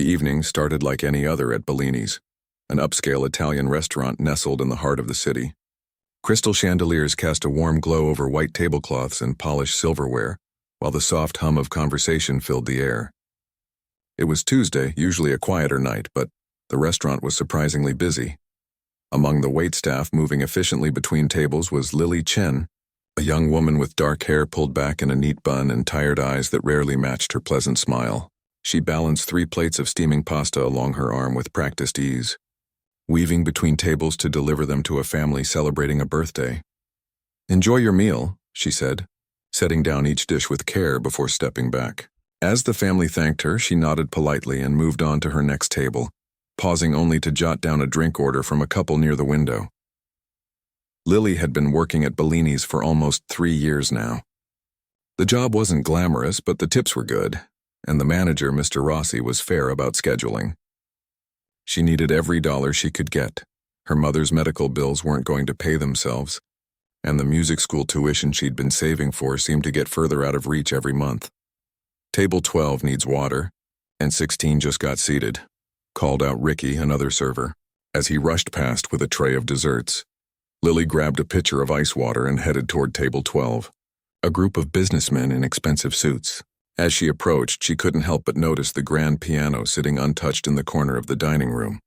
The evening started like any other at Bellini's, an upscale Italian restaurant nestled in the heart of the city. Crystal chandeliers cast a warm glow over white tablecloths and polished silverware, while the soft hum of conversation filled the air. It was Tuesday, usually a quieter night, but the restaurant was surprisingly busy. Among the waitstaff moving efficiently between tables was Lily Chen, a young woman with dark hair pulled back in a neat bun and tired eyes that rarely matched her pleasant smile. She balanced 3 plates of steaming pasta along her arm with practiced ease, weaving between tables to deliver them to a family celebrating a birthday. "Enjoy your meal," she said, setting down each dish with care before stepping back. As the family thanked her, she nodded politely and moved on to her next table, pausing only to jot down a drink order from a couple near the window. Lily had been working at Bellini's for almost 3 years now. The job wasn't glamorous, but the tips were good, and the manager, Mr. Rossi, was fair about scheduling. She needed every dollar she could get. Her mother's medical bills weren't going to pay themselves, and the music school tuition she'd been saving for seemed to get further out of reach every month. "Table 12 needs water, and 16 just got seated," called out Ricky, another server, as he rushed past with a tray of desserts. Lily grabbed a pitcher of ice water and headed toward table 12, a group of businessmen in expensive suits. As she approached, she couldn't help but notice the grand piano sitting untouched in the corner of the dining room.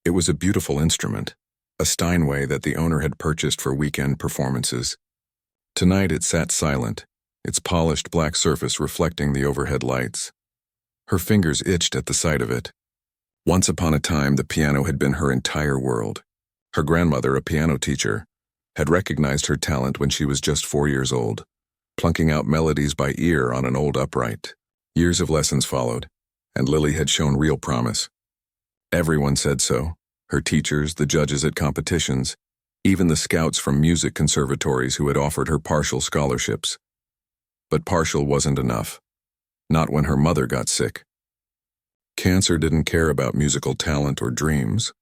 It was a beautiful instrument, a Steinway that the owner had purchased for weekend performances. Tonight it sat silent, its polished black surface reflecting the overhead lights. Her fingers itched at the sight of it. Once upon a time, the piano had been her entire world. Her grandmother, a piano teacher, had recognized her talent when she was just 4 years old, plunking out melodies by ear on an old upright. Years of lessons followed, and Lily had shown real promise. Everyone said so, her teachers, the judges at competitions, even the scouts from music conservatories who had offered her partial scholarships. But partial wasn't enough. Not when her mother got sick. Cancer didn't care about musical talent or dreams.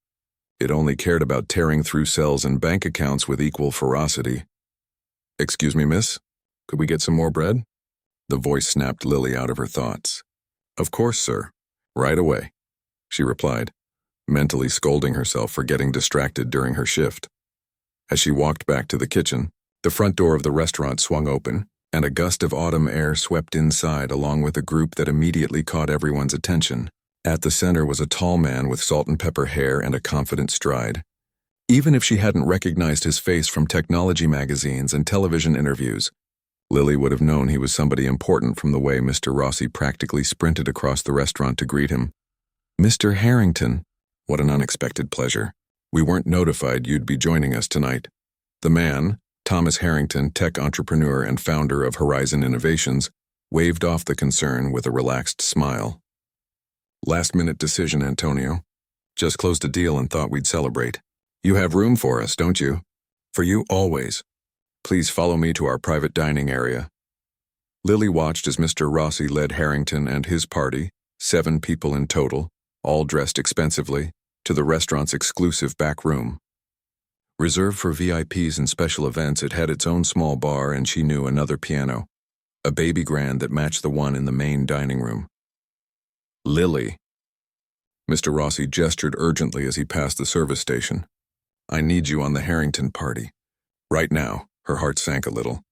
It only cared about tearing through cells and bank accounts with equal ferocity. "Excuse me, miss? Could we get some more bread?" The voice snapped Lily out of her thoughts. "Of course, sir. Right away," she replied, mentally scolding herself for getting distracted during her shift. As she walked back to the kitchen, the front door of the restaurant swung open, and a gust of autumn air swept inside along with a group that immediately caught everyone's attention. At the center was a tall man with salt and pepper hair and a confident stride. Even if she hadn't recognized his face from technology magazines and television interviews, Lily would have known he was somebody important from the way Mr. Rossi practically sprinted across the restaurant to greet him. "Mr. Harrington, what an unexpected pleasure. We weren't notified you'd be joining us tonight." The man, Thomas Harrington, tech entrepreneur and founder of Horizon Innovations, waved off the concern with a relaxed smile. "Last-minute decision, Antonio. Just closed a deal and thought we'd celebrate. You have room for us, don't you? For you, always. Please follow me to our private dining area." Lily watched as Mr. Rossi led Harrington and his party, 7 people in total, all dressed expensively, to the restaurant's exclusive back room. Reserved for VIPs and special events, it had its own small bar, and she knew another piano, a baby grand that matched the one in the main dining room. "Lily." Mr. Rossi gestured urgently as he passed the service station. "I need you on the Harrington party. Right now." Her heart sank a little.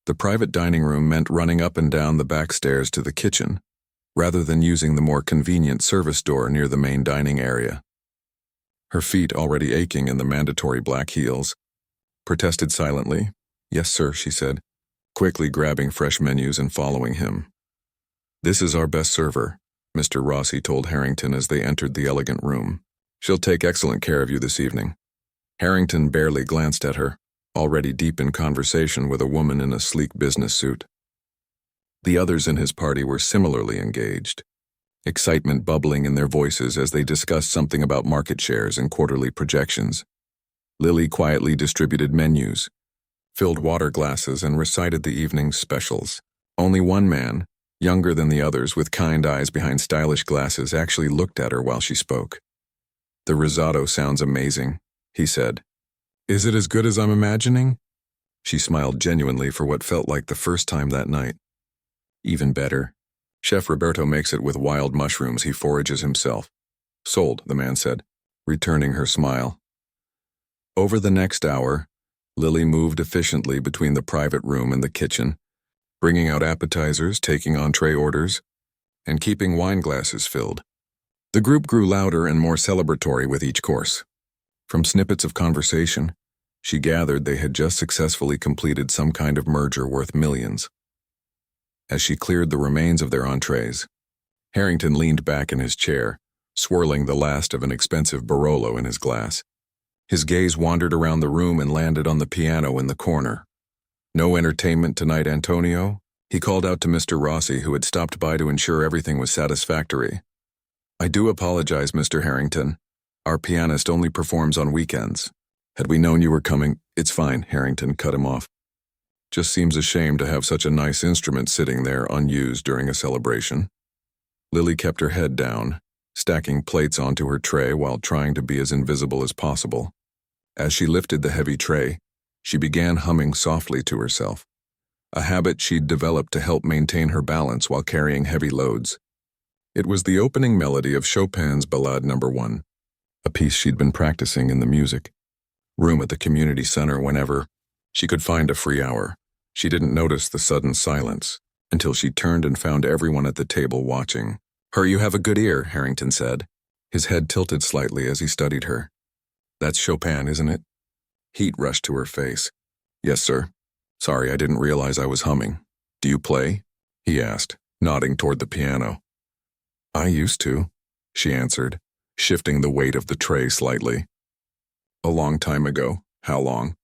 The private dining room meant running up and down the back stairs to the kitchen, rather than using the more convenient service door near the main dining area. Her feet, already aching in the mandatory black heels, protested silently. "Yes, sir," she said, quickly grabbing fresh menus and following him. "This is our best server," Mr. Rossi told Harrington as they entered the elegant room. "She'll take excellent care of you this evening." Harrington barely glanced at her, already deep in conversation with a woman in a sleek business suit. The others in his party were similarly engaged, excitement bubbling in their voices as they discussed something about market shares and quarterly projections. Lily quietly distributed menus, filled water glasses, and recited the evening's specials. Only one man, younger than the others with kind eyes behind stylish glasses, actually looked at her while she spoke. "The risotto sounds amazing," he said. "Is it as good as I'm imagining?" She smiled genuinely for what felt like the first time that night. "Even better. Chef Roberto makes it with wild mushrooms he forages himself. Sold, the man said, returning her smile. Over the next hour, Lily moved efficiently between the private room and the kitchen, bringing out appetizers, taking entree orders, and keeping wine glasses filled. The group grew louder and more celebratory with each course. From snippets of conversation, she gathered they had just successfully completed some kind of merger worth millions. As she cleared the remains of their entrees, Harrington leaned back in his chair, swirling the last of an expensive Barolo in his glass. His gaze wandered around the room and landed on the piano in the corner. "No entertainment tonight, Antonio?" He called out to Mr. Rossi, who had stopped by to ensure everything was satisfactory. "I do apologize, Mr. Harrington. Our pianist only performs on weekends. Had we known you were coming—" "It's fine," Harrington cut him off. "Just seems a shame to have such a nice instrument sitting there unused during a celebration." Lily kept her head down, stacking plates onto her tray while trying to be as invisible as possible. As she lifted the heavy tray, she began humming softly to herself, a habit she'd developed to help maintain her balance while carrying heavy loads. It was the opening melody of Chopin's Ballade No. 1, a piece she'd been practicing in the music room at the community center whenever she could find a free hour. She didn't notice the sudden silence until she turned and found everyone at the table watching. You have a good ear," Harrington said. His head tilted slightly as he studied her. "That's Chopin, isn't it?" Heat rushed to her face. "Yes, sir. Sorry, I didn't realize I was humming. Do you play?" he asked, nodding toward the piano. "I used to," she answered, shifting the weight of the tray slightly. "A long time ago. How long?"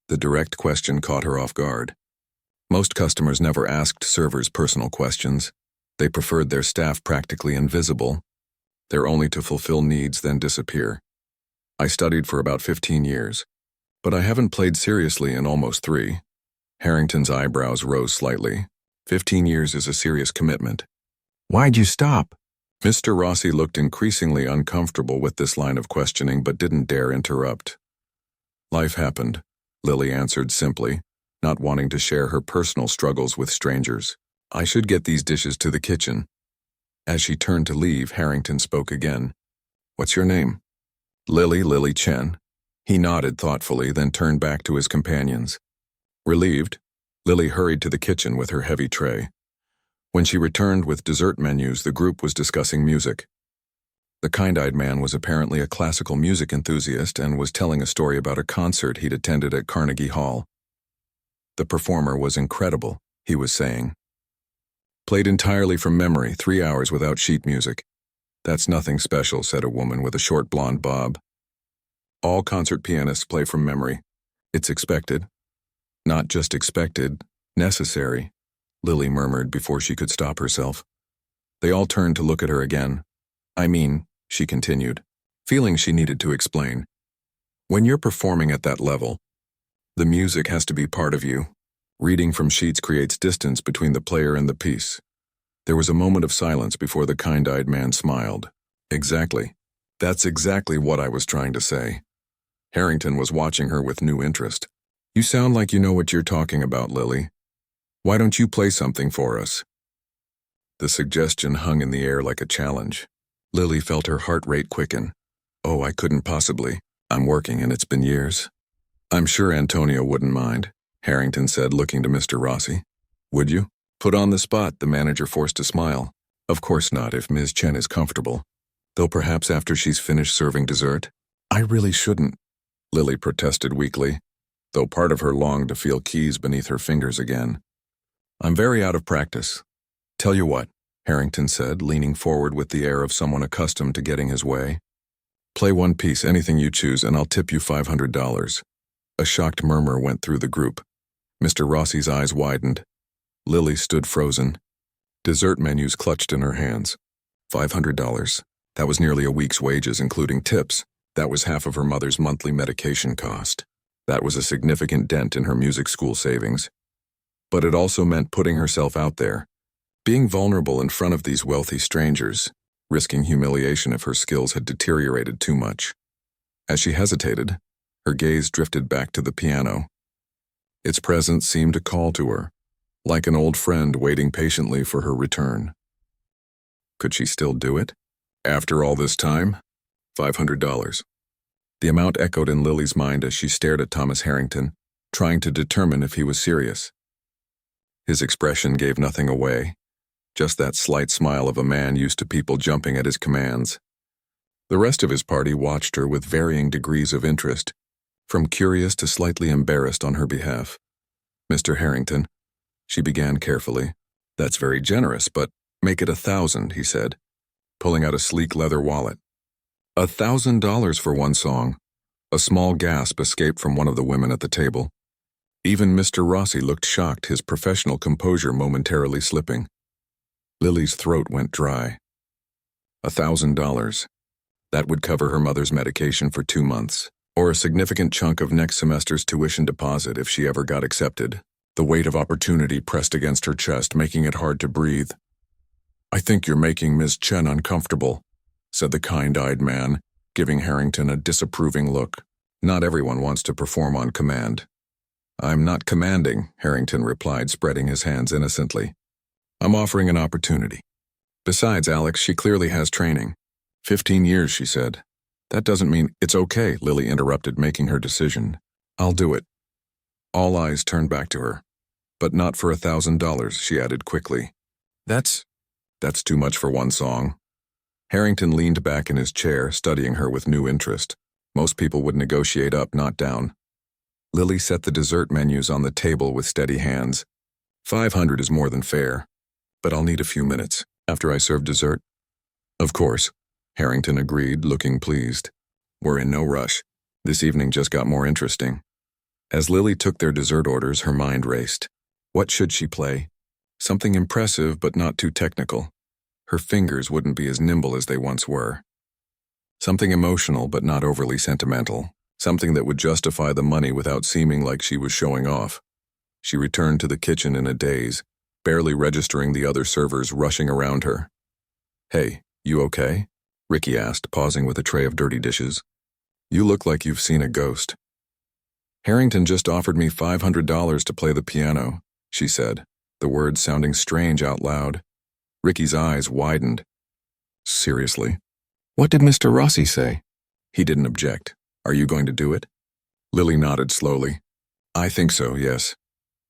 The direct question caught her off guard. Most customers never asked servers personal questions. They preferred their staff practically invisible, there only to fulfill needs then disappear. "I studied for about 15 years, but I haven't played seriously in almost 3. Harrington's eyebrows rose slightly. 15 years is a serious commitment. "Why'd you stop?" Mr. Rossi looked increasingly uncomfortable with this line of questioning but didn't dare interrupt. "Life happened," Lily answered simply, not wanting to share her personal struggles with strangers. "I should get these dishes to the kitchen." As she turned to leave, Harrington spoke again. "What's your name?" Lily Chen." He nodded thoughtfully, then turned back to his companions. Relieved, Lily hurried to the kitchen with her heavy tray. When she returned with dessert menus, the group was discussing music. The kind-eyed man was apparently a classical music enthusiast and was telling a story about a concert he'd attended at Carnegie Hall. "The performer was incredible," he was saying. "Played entirely from memory, 3 hours without sheet music." "That's nothing special," said a woman with a short blonde bob. "All concert pianists play from memory. It's expected." "Not just expected, necessary," Lily murmured before she could stop herself. They all turned to look at her again. "I mean," she continued, feeling she needed to explain, "when you're performing at that level, the music has to be part of you. Reading from sheets creates distance between the player and the piece." There was a moment of silence before the kind-eyed man smiled. "Exactly. That's exactly what I was trying to say." Harrington was watching her with new interest. "You sound like you know what you're talking about, Lily. Why don't you play something for us?" The suggestion hung in the air like a challenge. Lily felt her heart rate quicken. "Oh, I couldn't possibly. I'm working and it's been years." "I'm sure Antonio wouldn't mind," Harrington said, looking to Mr. Rossi. "Would you?" Put on the spot, the manager forced a smile. "Of course not, if Ms. Chen is comfortable. Though perhaps after she's finished serving dessert." "I really shouldn't," Lily protested weakly, though part of her longed to feel keys beneath her fingers again. "I'm very out of practice. Tell you what," Harrington said, leaning forward with the air of someone accustomed to getting his way. "Play one piece, anything you choose, and I'll tip you $500. A shocked murmur went through the group. Mr. Rossi's eyes widened. Lily stood frozen. Dessert menus clutched in her hands. $500. That was nearly a week's wages, including tips. That was half of her mother's monthly medication cost. That was a significant dent in her music school savings. But it also meant putting herself out there, being vulnerable in front of these wealthy strangers, risking humiliation if her skills had deteriorated too much. As she hesitated, her gaze drifted back to the piano. Its presence seemed to call to her, like an old friend waiting patiently for her return. Could she still do it? After all this time? $500. The amount echoed in Lily's mind as she stared at Thomas Harrington, trying to determine if he was serious. His expression gave nothing away, just that slight smile of a man used to people jumping at his commands. The rest of his party watched her with varying degrees of interest, from curious to slightly embarrassed on her behalf. Mr. Harrington, she began carefully. That's very generous, but make it 1,000, he said, pulling out a sleek leather wallet. $1,000 for one song. A small gasp escaped from one of the women at the table. Even Mr. Rossi looked shocked, his professional composure momentarily slipping. Lily's throat went dry. $1,000. That would cover her mother's medication for 2 months, or a significant chunk of next semester's tuition deposit if she ever got accepted. The weight of opportunity pressed against her chest, making it hard to breathe. "I think you're making Ms. Chen uncomfortable," said the kind-eyed man, giving Harrington a disapproving look. Not everyone wants to perform on command. "I'm not commanding," Harrington replied, spreading his hands innocently. "I'm offering an opportunity. Besides, Alex, she clearly has training. 15 years, she said. That doesn't mean—" "It's okay," Lily interrupted, making her decision. "I'll do it." All eyes turned back to her. "But not for $1,000, she added quickly. That's too much for one song." Harrington leaned back in his chair, studying her with new interest. Most people would negotiate up, not down. Lily set the dessert menus on the table with steady hands. "500 is more than fair, but I'll need a few minutes after I serve dessert." "Of course," Harrington agreed, looking pleased. "We're in no rush. This evening just got more interesting." As Lily took their dessert orders, her mind raced. What should she play? Something impressive but not too technical. Her fingers wouldn't be as nimble as they once were. Something emotional but not overly sentimental. Something that would justify the money without seeming like she was showing off. She returned to the kitchen in a daze, barely registering the other servers rushing around her. "Hey, you okay?" Ricky asked, pausing with a tray of dirty dishes. "You look like you've seen a ghost." "Harrington just offered me $500 to play the piano," she said, the words sounding strange out loud. Ricky's eyes widened. "Seriously? What did Mr. Rossi say?" "He didn't object. Are you going to do it?" Lily nodded slowly. "I think so, yes."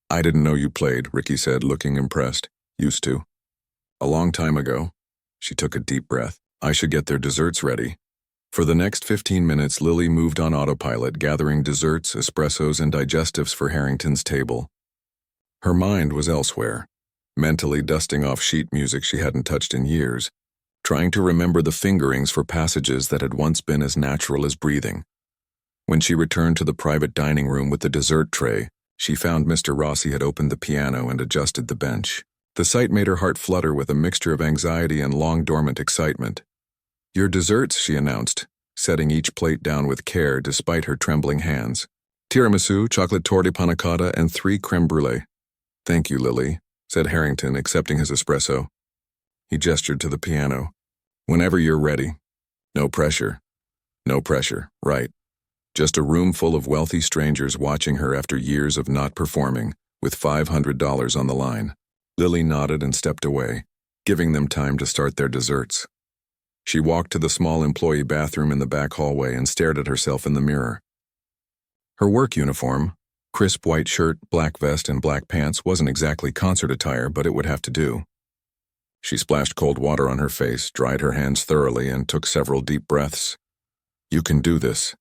"I didn't know you played," Ricky said, looking impressed. "Used to. A long time ago." She took a deep breath. "I should get their desserts ready." For the next 15 minutes, Lily moved on autopilot, gathering desserts, espressos, and digestives for Harrington's table. Her mind was elsewhere, mentally dusting off sheet music she hadn't touched in years, trying to remember the fingerings for passages that had once been as natural as breathing. When she returned to the private dining room with the dessert tray, she found Mr. Rossi had opened the piano and adjusted the bench. The sight made her heart flutter with a mixture of anxiety and long-dormant excitement. "Your desserts," she announced, setting each plate down with care despite her trembling hands. "Tiramisu, chocolate torte panna cotta, and 3 creme brulee." "Thank you, Lily," said Harrington, accepting his espresso. He gestured to the piano. "Whenever you're ready." No pressure. No pressure, right. Just a room full of wealthy strangers watching her after years of not performing, with $500 on the line. Lily nodded and stepped away, giving them time to start their desserts. She walked to the small employee bathroom in the back hallway and stared at herself in the mirror. Her work uniform, crisp white shirt, black vest, and black pants, wasn't exactly concert attire, but it would have to do. She splashed cold water on her face, dried her hands thoroughly, and took several deep breaths. "You can do this,"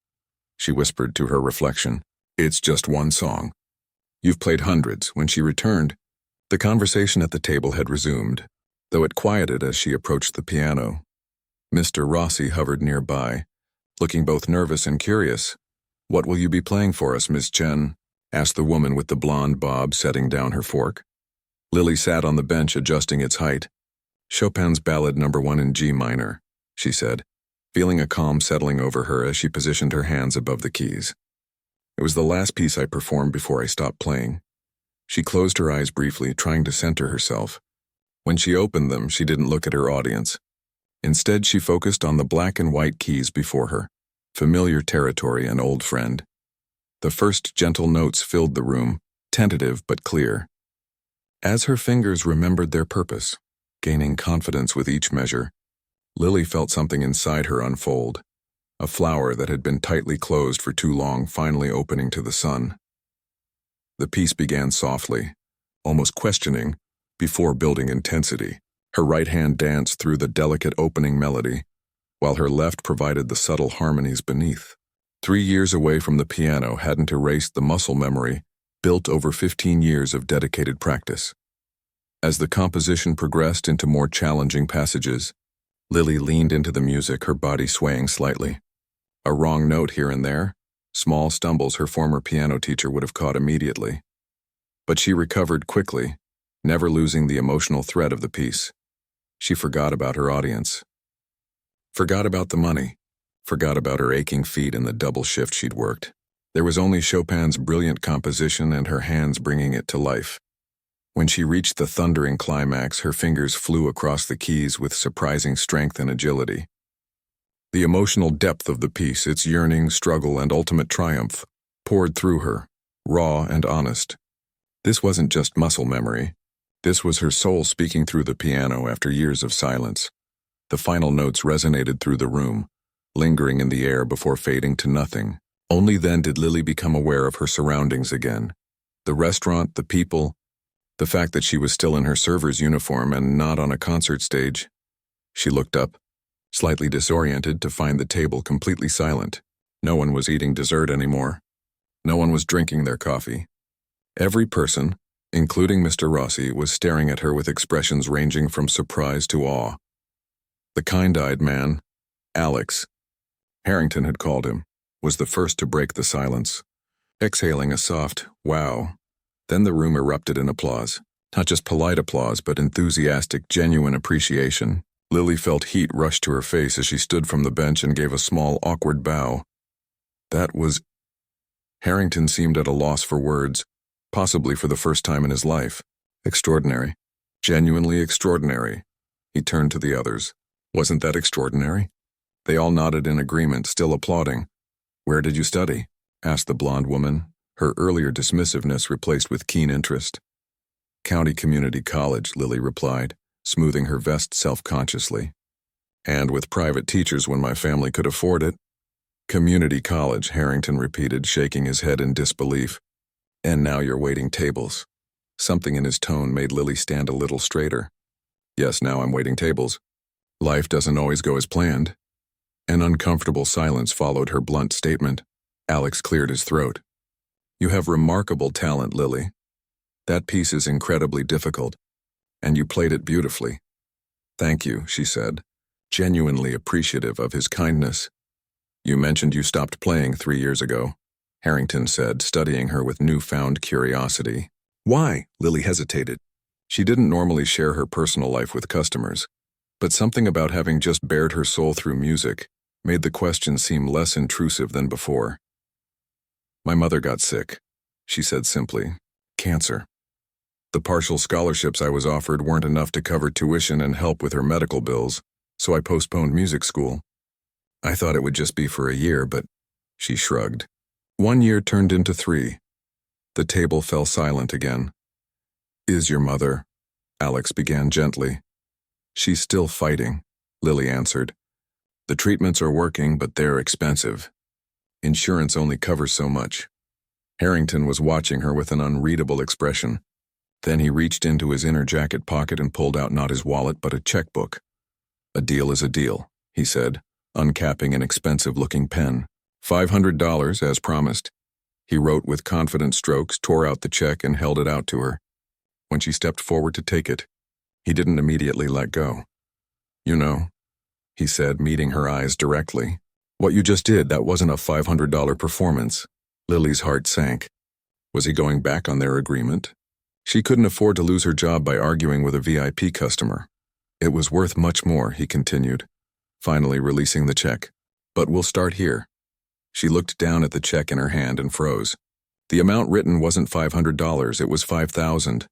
she whispered to her reflection. "It's just one song. You've played hundreds." When she returned, the conversation at the table had resumed, though it quieted as she approached the piano. Mr. Rossi hovered nearby, looking both nervous and curious. "What will you be playing for us, Miss Chen?" asked the woman with the blonde bob, setting down her fork. Lily sat on the bench, adjusting its height. "Chopin's Ballad No. 1 in G minor," she said, feeling a calm settling over her as she positioned her hands above the keys. "It was the last piece I performed before I stopped playing." She closed her eyes briefly, trying to center herself. When she opened them, she didn't look at her audience. Instead, she focused on the black and white keys before her, familiar territory, an old friend. The first gentle notes filled the room, tentative but clear. As her fingers remembered their purpose, gaining confidence with each measure. Lily felt something inside her unfold, a flower that had been tightly closed for too long finally opening to the sun. The piece began softly, almost questioning, before building intensity. Her right hand danced through the delicate opening melody, while her left provided the subtle harmonies beneath. 3 years away from the piano hadn't erased the muscle memory built over 15 years of dedicated practice. As the composition progressed into more challenging passages, Lily leaned into the music, her body swaying slightly. A wrong note here and there, small stumbles her former piano teacher would have caught immediately. But she recovered quickly, never losing the emotional thread of the piece. She forgot about her audience. Forgot about the money. Forgot about her aching feet and the double shift she'd worked. There was only Chopin's brilliant composition and her hands bringing it to life. When she reached the thundering climax, her fingers flew across the keys with surprising strength and agility. The emotional depth of the piece, its yearning, struggle, and ultimate triumph, poured through her, raw and honest. This wasn't just muscle memory. This was her soul speaking through the piano after years of silence. The final notes resonated through the room, lingering in the air before fading to nothing. Only then did Lily become aware of her surroundings again. The restaurant, the people, the fact that she was still in her server's uniform and not on a concert stage. She looked up, slightly disoriented, to find the table completely silent. No one was eating dessert anymore. No one was drinking their coffee. Every person, including Mr. Rossi, was staring at her with expressions ranging from surprise to awe. The kind-eyed man, Alex, Harrington had called him, was the first to break the silence, exhaling a soft, wow. Then the room erupted in applause. Not just polite applause, but enthusiastic, genuine appreciation. Lily felt heat rush to her face as she stood from the bench and gave a small, awkward bow. That was... Harrington seemed at a loss for words, possibly for the first time in his life. Extraordinary. Genuinely extraordinary. He turned to the others. Wasn't that extraordinary? They all nodded in agreement, still applauding. "Where did you study?" asked the blonde woman, her earlier dismissiveness replaced with keen interest. "County Community College," Lily replied, smoothing her vest self-consciously. "And with private teachers when my family could afford it." "Community College," Harrington repeated, shaking his head in disbelief. "And now you're waiting tables." Something in his tone made Lily stand a little straighter. "Yes, now I'm waiting tables. Life doesn't always go as planned." An uncomfortable silence followed her blunt statement. Alex cleared his throat. "You have remarkable talent, Lily. That piece is incredibly difficult, and you played it beautifully." "Thank you," she said, genuinely appreciative of his kindness. "You mentioned you stopped playing 3 years ago," Harrington said, studying her with newfound curiosity. "Why?" Lily hesitated. She didn't normally share her personal life with customers, but something about having just bared her soul through music made the question seem less intrusive than before. "My mother got sick," she said simply. "Cancer. The partial scholarships I was offered weren't enough to cover tuition and help with her medical bills, so I postponed music school. I thought it would just be for a year, but..." She shrugged. 1 year turned into 3. The table fell silent again. "Is your mother?" Alex began gently. "She's still fighting," Lily answered. "The treatments are working, but they're expensive. Insurance only covers so much." Harrington was watching her with an unreadable expression. Then he reached into his inner jacket pocket and pulled out not his wallet but a checkbook. "A deal is a deal," he said, uncapping an expensive-looking pen. $500, as promised. He wrote with confident strokes, tore out the check, and held it out to her. When she stepped forward to take it, he didn't immediately let go. "You know," he said, meeting her eyes directly, "what you just did, that wasn't a $500 performance." Lily's heart sank. Was he going back on their agreement? She couldn't afford to lose her job by arguing with a VIP customer. "It was worth much more," he continued, finally releasing the check. "But we'll start here." She looked down at the check in her hand and froze. The amount written wasn't $500, it was $5,000.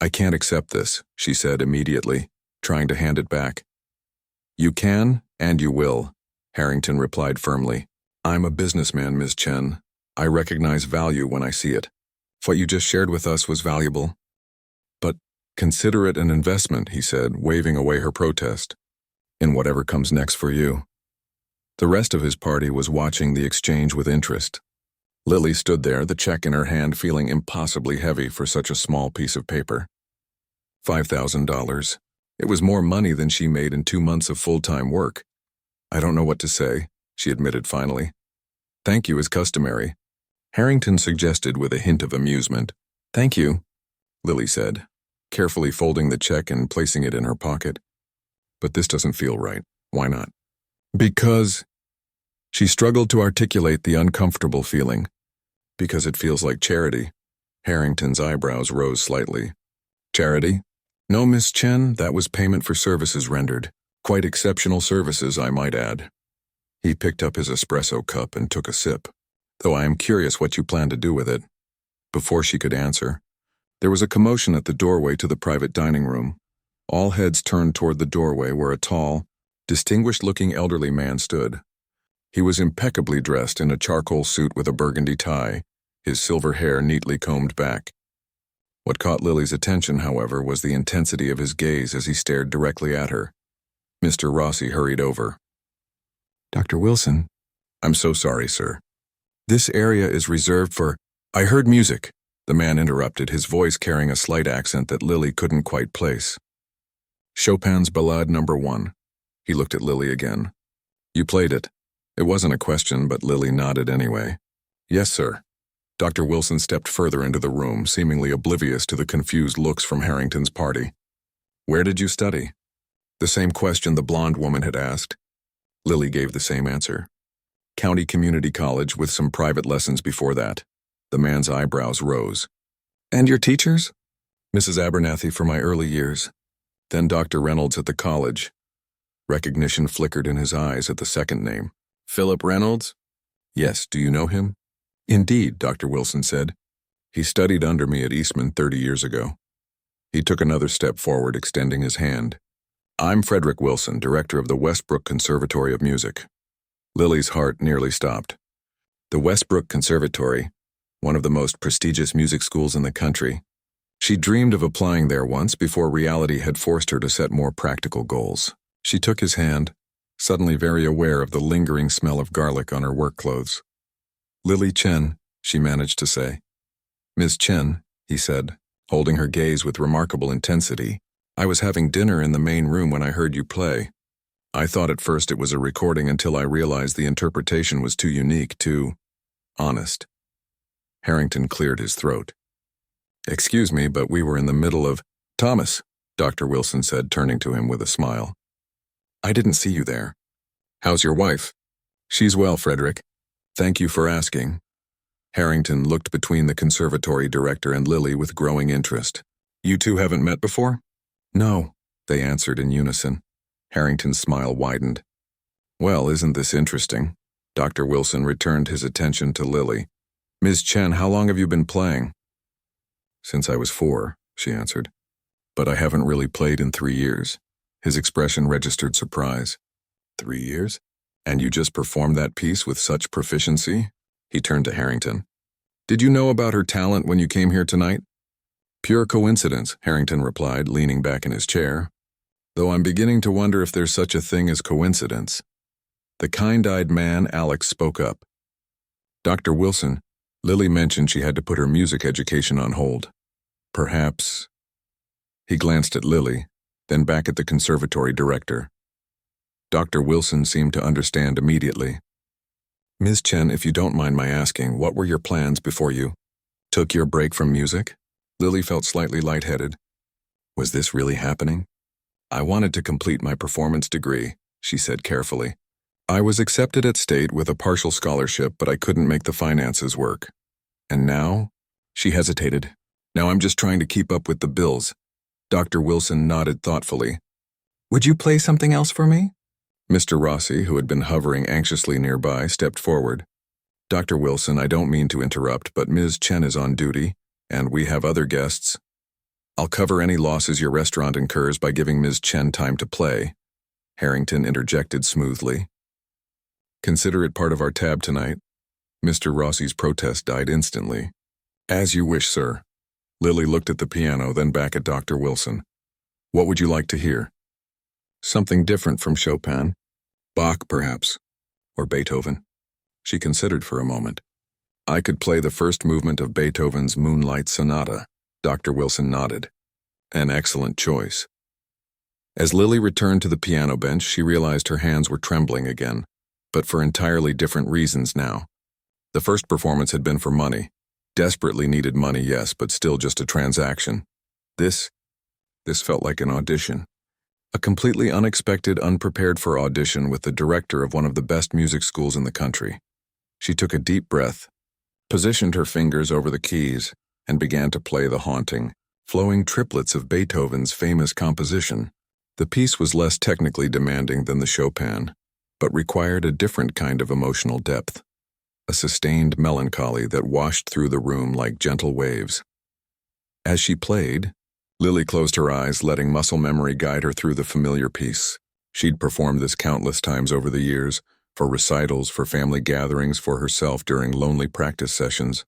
"I can't accept this," she said immediately, trying to hand it back. "You can, and you will," Harrington replied firmly. "I'm a businessman, Ms. Chen. I recognize value when I see it. What you just shared with us was valuable. But Consider it an investment, he said, waving away her protest. In whatever comes next for you. The rest of his party was watching the exchange with interest. Lily stood there, the check in her hand, feeling impossibly heavy for such a small piece of paper. $5,000. It was more money than she made in 2 months of full-time work. I don't know what to say, she admitted finally. Thank you is customary. Harrington suggested with a hint of amusement. Thank you, Lily said, carefully folding the check and placing it in her pocket. But this doesn't feel right. Why not? Because... She struggled to articulate the uncomfortable feeling. Because it feels like charity. Harrington's eyebrows rose slightly. Charity? No, Miss Chen, that was payment for services rendered. Quite exceptional services, I might add. He picked up his espresso cup and took a sip, though I am curious what you plan to do with it. Before she could answer, there was a commotion at the doorway to the private dining room. All heads turned toward the doorway where a tall, distinguished-looking elderly man stood. He was impeccably dressed in a charcoal suit with a burgundy tie, his silver hair neatly combed back. What caught Lily's attention, however, was the intensity of his gaze as he stared directly at her. Mr. Rossi hurried over. Dr. Wilson. I'm so sorry, sir. This area is reserved for... I heard music, the man interrupted, his voice carrying a slight accent that Lily couldn't quite place. Chopin's Ballade No. 1. He looked at Lily again. You played it. It wasn't a question, but Lily nodded anyway. Yes, sir. Dr. Wilson stepped further into the room, seemingly oblivious to the confused looks from Harrington's party. Where did you study? The same question the blonde woman had asked. Lily gave the same answer. County Community College with some private lessons before that. The man's eyebrows rose. And your teachers? Mrs. Abernathy for my early years. Then Dr. Reynolds at the college. Recognition flickered in his eyes at the second name. Philip Reynolds? Yes, do you know him? Indeed, Dr. Wilson said. He studied under me at Eastman 30 years ago. He took another step forward, extending his hand. I'm Frederick Wilson, director of the Westbrook Conservatory of Music. Lily's heart nearly stopped. The Westbrook Conservatory, one of the most prestigious music schools in the country. She dreamed of applying there once before reality had forced her to set more practical goals. She took his hand, suddenly very aware of the lingering smell of garlic on her work clothes. Lily Chen, she managed to say. Miss Chen, he said, holding her gaze with remarkable intensity. I was having dinner in the main room when I heard you play. I thought at first it was a recording until I realized the interpretation was too unique, too honest. Harrington cleared his throat. Excuse me, but we were in the middle of... Thomas, Dr. Wilson said, turning to him with a smile. I didn't see you there. How's your wife? She's well, Frederick. Thank you for asking. Harrington looked between the conservatory director and Lily with growing interest. You two haven't met before? No, they answered in unison. Harrington's smile widened. Well, isn't this interesting? Dr. Wilson returned his attention to Lily. Ms. Chen, how long have you been playing? Since I was 4, she answered. But I haven't really played in 3 years. His expression registered surprise. 3 years? And you just performed that piece with such proficiency? He turned to Harrington. Did you know about her talent when you came here tonight? Pure coincidence, Harrington replied, leaning back in his chair. Though I'm beginning to wonder if there's such a thing as coincidence. The kind-eyed man, Alex, spoke up. Dr. Wilson, Lily mentioned she had to put her music education on hold. Perhaps... He glanced at Lily, then back at the conservatory director. Dr. Wilson seemed to understand immediately. Ms. Chen, if you don't mind my asking, what were your plans before you took your break from music? Lily felt slightly lightheaded. Was this really happening? I wanted to complete my performance degree, she said carefully. I was accepted at State with a partial scholarship, but I couldn't make the finances work. And now? She hesitated. Now I'm just trying to keep up with the bills. Dr. Wilson nodded thoughtfully. Would you play something else for me? Mr. Rossi, who had been hovering anxiously nearby, stepped forward. Dr. Wilson, I don't mean to interrupt, but Ms. Chen is on duty, and we have other guests. I'll cover any losses your restaurant incurs by giving Ms. Chen time to play. Harrington interjected smoothly. Consider it part of our tab tonight. Mr. Rossi's protest died instantly. As you wish, sir. Lily looked at the piano, then back at Dr. Wilson. What would you like to hear? Something different from Chopin. Bach, perhaps. Or Beethoven. She considered for a moment. I could play the first movement of Beethoven's Moonlight Sonata. Dr. Wilson nodded. An excellent choice. As Lily returned to the piano bench, she realized her hands were trembling again, but for entirely different reasons now. The first performance had been for money. Desperately needed money, yes, but still just a transaction. This felt like an audition. A completely unexpected, unprepared for audition with the director of one of the best music schools in the country. She took a deep breath, positioned her fingers over the keys, and began to play the haunting, flowing triplets of Beethoven's famous composition. The piece was less technically demanding than the Chopin, but required a different kind of emotional depth, a sustained melancholy that washed through the room like gentle waves. As she played, Lily closed her eyes, letting muscle memory guide her through the familiar piece. She'd performed this countless times over the years, for recitals, for family gatherings, for herself during lonely practice sessions.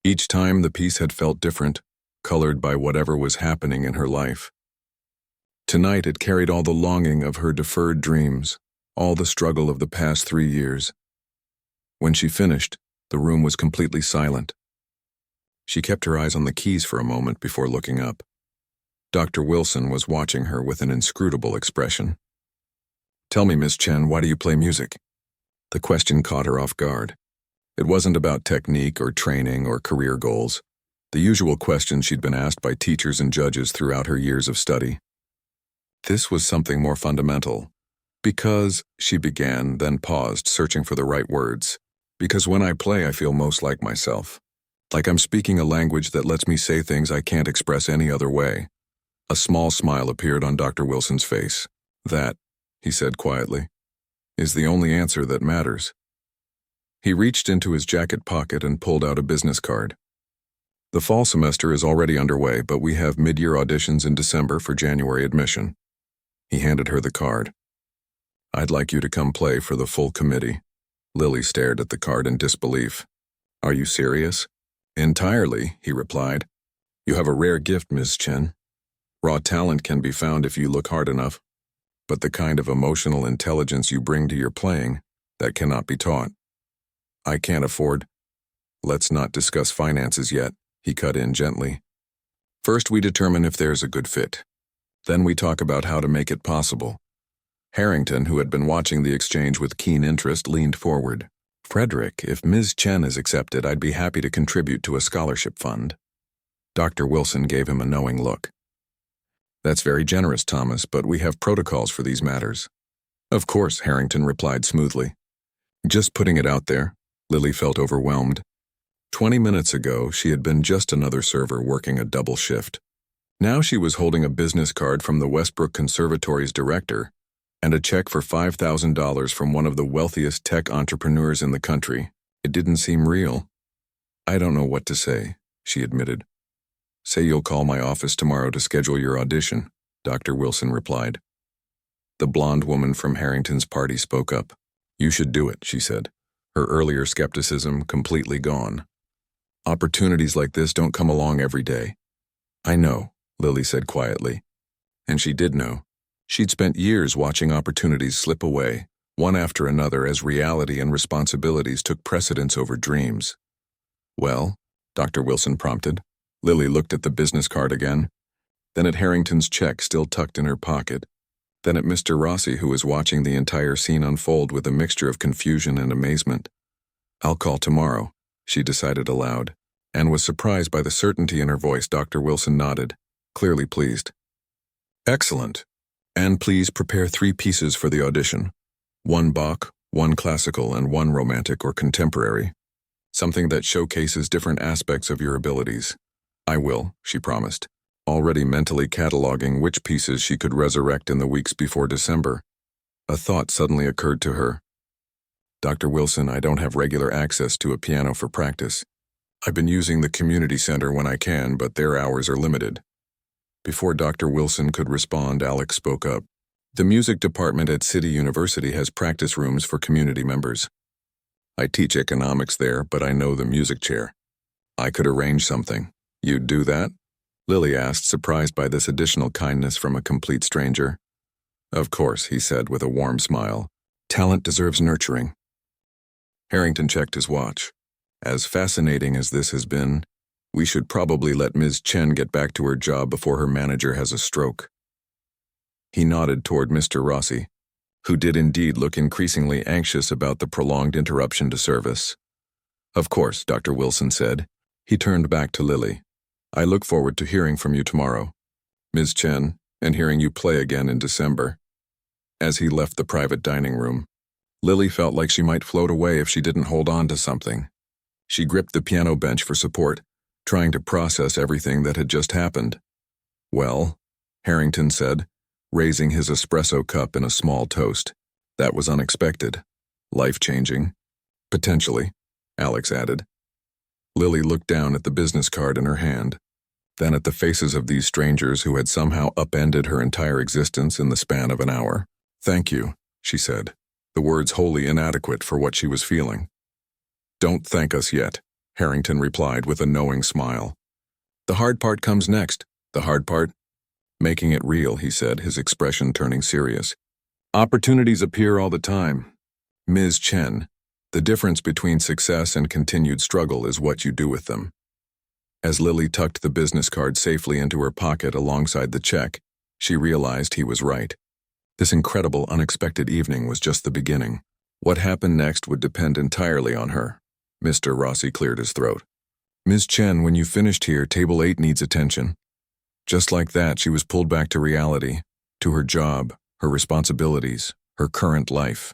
Each time the piece had felt different, colored by whatever was happening in her life. Tonight it carried all the longing of her deferred dreams, all the struggle of the past 3 years. When she finished, the room was completely silent. She kept her eyes on the keys for a moment before looking up. Dr. Wilson was watching her with an inscrutable expression. Tell me, Miss Chen, why do you play music? The question caught her off guard. It wasn't about technique or training or career goals, the usual questions she'd been asked by teachers and judges throughout her years of study. This was something more fundamental. Because, she began, then paused, searching for the right words. Because when I play, I feel most like myself. Like I'm speaking a language that lets me say things I can't express any other way. A small smile appeared on Dr. Wilson's face. That, he said quietly, is the only answer that matters. He reached into his jacket pocket and pulled out a business card. The fall semester is already underway, but we have mid-year auditions in December for January admission. He handed her the card. I'd like you to come play for the full committee. Lily stared at the card in disbelief. Are you serious? Entirely, he replied. You have a rare gift, Miss Chen. Raw talent can be found if you look hard enough. But the kind of emotional intelligence you bring to your playing, that cannot be taught. I can't afford. Let's not discuss finances yet, he cut in gently. First we determine if there's a good fit. Then we talk about how to make it possible. Harrington, who had been watching the exchange with keen interest, leaned forward. Frederick, if Ms. Chen is accepted, I'd be happy to contribute to a scholarship fund. Dr. Wilson gave him a knowing look. That's very generous, Thomas, but we have protocols for these matters. Of course, Harrington replied smoothly. Just putting it out there, Lily felt overwhelmed. 20 minutes ago, she had been just another server working a double shift. Now she was holding a business card from the Westbrook Conservatory's director and a check for $5,000 from one of the wealthiest tech entrepreneurs in the country. It didn't seem real. I don't know what to say, she admitted. Say you'll call my office tomorrow to schedule your audition, Dr. Wilson replied. The blonde woman from Harrington's party spoke up. You should do it, she said, her earlier skepticism completely gone. Opportunities like this don't come along every day. I know, Lily said quietly. And she did know. She'd spent years watching opportunities slip away, one after another, as reality and responsibilities took precedence over dreams. Well, Dr. Wilson prompted. Lily looked at the business card again, then at Harrington's check still tucked in her pocket, then at Mr. Rossi, who was watching the entire scene unfold with a mixture of confusion and amazement. I'll call tomorrow, she decided aloud, and was surprised by the certainty in her voice. Dr. Wilson nodded, clearly pleased. Excellent. And please prepare 3 pieces for the audition. 1 Bach, 1 classical, and 1 romantic or contemporary. Something that showcases different aspects of your abilities. I will, she promised, already mentally cataloging which pieces she could resurrect in the weeks before December. A thought suddenly occurred to her. Dr. Wilson, I don't have regular access to a piano for practice. I've been using the community center when I can, but their hours are limited. Before Dr. Wilson could respond, Alex spoke up. The music department at City University has practice rooms for community members. I teach economics there, but I know the music chair. I could arrange something. You'd do that? Lily asked, surprised by this additional kindness from a complete stranger. Of course, he said with a warm smile. Talent deserves nurturing. Harrington checked his watch. As fascinating as this has been, we should probably let Ms. Chen get back to her job before her manager has a stroke. He nodded toward Mr. Rossi, who did indeed look increasingly anxious about the prolonged interruption to service. Of course, Dr. Wilson said. He turned back to Lily. I look forward to hearing from you tomorrow, Ms. Chen, and hearing you play again in December. As he left the private dining room, Lily felt like she might float away if she didn't hold on to something. She gripped the piano bench for support, trying to process everything that had just happened. Well, Harrington said, raising his espresso cup in a small toast. That was unexpected. Life-changing. Potentially, Alex added. Lily looked down at the business card in her hand, then at the faces of these strangers who had somehow upended her entire existence in the span of an hour. Thank you, she said, the words wholly inadequate for what she was feeling. Don't thank us yet, Harrington replied with a knowing smile. The hard part comes next. The hard part? Making it real, he said, his expression turning serious. Opportunities appear all the time. Ms. Chen, the difference between success and continued struggle is what you do with them. As Lily tucked the business card safely into her pocket alongside the check, she realized he was right. This incredible, unexpected evening was just the beginning. What happened next would depend entirely on her. Mr. Rossi cleared his throat. Ms. Chen, when you finished here, table 8 needs attention. Just like that, she was pulled back to reality, to her job, her responsibilities, her current life.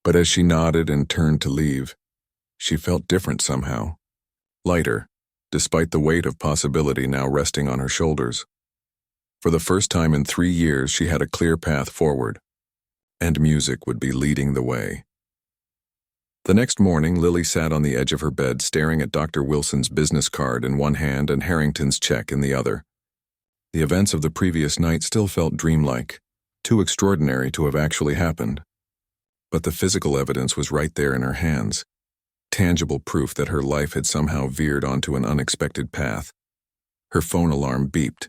But as she nodded and turned to leave, she felt different somehow. Lighter, despite the weight of possibility now resting on her shoulders. For the first time in 3 years, she had a clear path forward, and music would be leading the way. The next morning, Lily sat on the edge of her bed staring at Dr. Wilson's business card in one hand and Harrington's check in the other. The events of the previous night still felt dreamlike, too extraordinary to have actually happened. But the physical evidence was right there in her hands, tangible proof that her life had somehow veered onto an unexpected path. Her phone alarm beeped,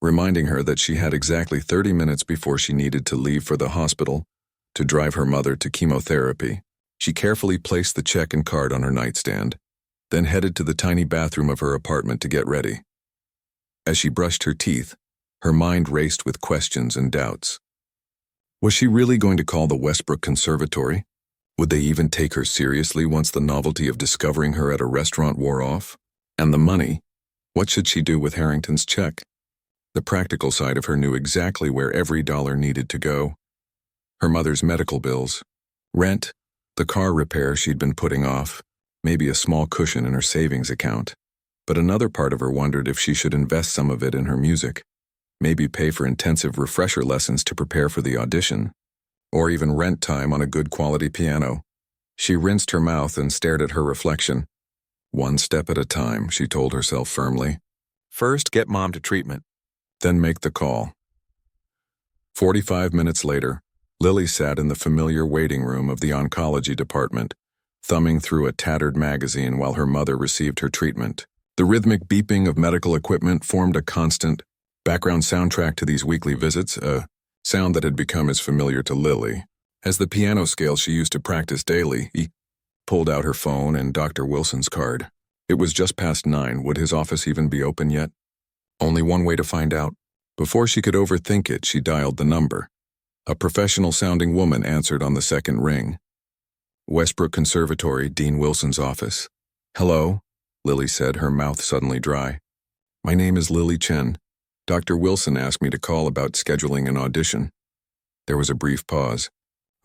reminding her that she had exactly 30 minutes before she needed to leave for the hospital to drive her mother to chemotherapy. She carefully placed the check and card on her nightstand, then headed to the tiny bathroom of her apartment to get ready. As she brushed her teeth, her mind raced with questions and doubts. Was she really going to call the Westbrook Conservatory? Would they even take her seriously once the novelty of discovering her at a restaurant wore off? And the money? What should she do with Harrington's check? The practical side of her knew exactly where every dollar needed to go. Her mother's medical bills, rent, the car repair she'd been putting off, maybe a small cushion in her savings account. But another part of her wondered if she should invest some of it in her music, maybe pay for intensive refresher lessons to prepare for the audition, or even rent time on a good quality piano. She rinsed her mouth and stared at her reflection. One step at a time, she told herself firmly. First, get Mom to treatment, then make the call. 45 minutes later, Lily sat in the familiar waiting room of the oncology department, thumbing through a tattered magazine while her mother received her treatment. The rhythmic beeping of medical equipment formed a constant background soundtrack to these weekly visits, a sound that had become as familiar to Lily as the piano scale she used to practice daily. He pulled out her phone and Dr. Wilson's card. It was just past 9. Would his office even be open yet? Only one way to find out. Before she could overthink it, she dialed the number. A professional-sounding woman answered on the second ring. Westbrook Conservatory, Dean Wilson's office. Hello? Lily said, her mouth suddenly dry. My name is Lily Chen. Dr. Wilson asked me to call about scheduling an audition. There was a brief pause.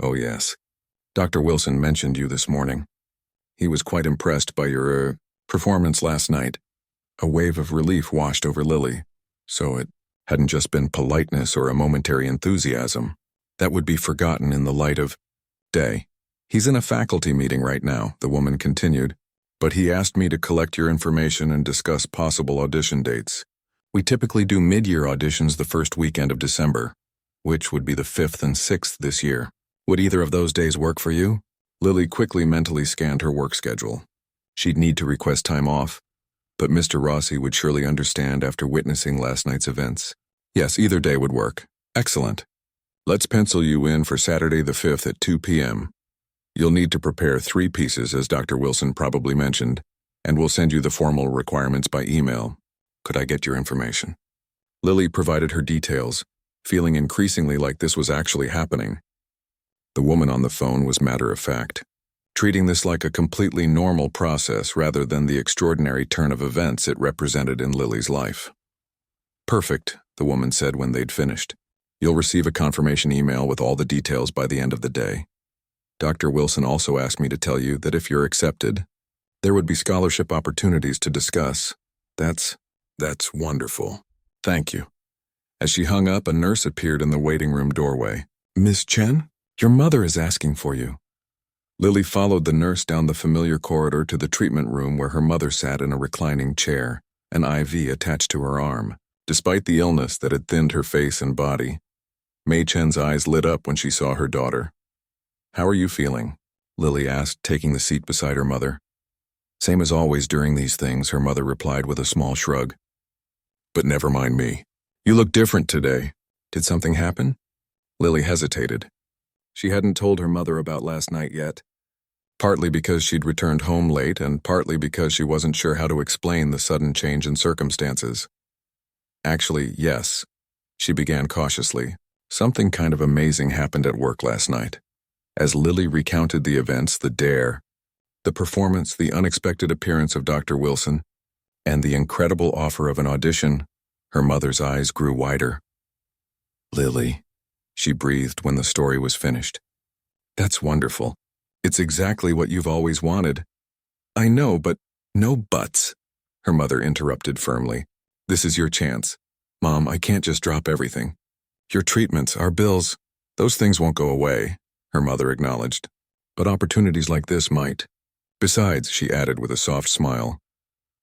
Oh, yes. Dr. Wilson mentioned you this morning. He was quite impressed by your, performance last night. A wave of relief washed over Lily. So it hadn't just been politeness or a momentary enthusiasm. That would be forgotten in the light of day. He's in a faculty meeting right now, the woman continued. But he asked me to collect your information and discuss possible audition dates. We typically do mid-year auditions the first weekend of December, which would be the 5th and 6th this year. Would either of those days work for you? Lily quickly mentally scanned her work schedule. She'd need to request time off, but Mr. Rossi would surely understand after witnessing last night's events. Yes, either day would work. Excellent. Let's pencil you in for Saturday the 5th at 2 p.m. You'll need to prepare 3 pieces, as Dr. Wilson probably mentioned, and we'll send you the formal requirements by email. Could I get your information? Lily provided her details, feeling increasingly like this was actually happening. The woman on the phone was matter-of-fact, treating this like a completely normal process rather than the extraordinary turn of events it represented in Lily's life. Perfect, the woman said when they'd finished. You'll receive a confirmation email with all the details by the end of the day. Dr. Wilson also asked me to tell you that if you're accepted, there would be scholarship opportunities to discuss. That's wonderful. Thank you. As she hung up, a nurse appeared in the waiting room doorway. Miss Chen, your mother is asking for you. Lily followed the nurse down the familiar corridor to the treatment room where her mother sat in a reclining chair, an IV attached to her arm. Despite the illness that had thinned her face and body, Mei Chen's eyes lit up when she saw her daughter. How are you feeling? Lily asked, taking the seat beside her mother. Same as always during these things, her mother replied with a small shrug. But never mind me. You look different today. Did something happen? Lily hesitated. She hadn't told her mother about last night yet, partly because she'd returned home late and partly because she wasn't sure how to explain the sudden change in circumstances. Actually, yes, she began cautiously. Something kind of amazing happened at work last night. As Lily recounted the events, the dare, the performance, the unexpected appearance of Dr. Wilson, and the incredible offer of an audition, her mother's eyes grew wider. Lily, she breathed when the story was finished. That's wonderful. It's exactly what you've always wanted. I know, but no buts, her mother interrupted firmly. This is your chance. Mom, I can't just drop everything. Your treatments, our bills, those things won't go away, her mother acknowledged. But opportunities like this might. Besides, she added with a soft smile,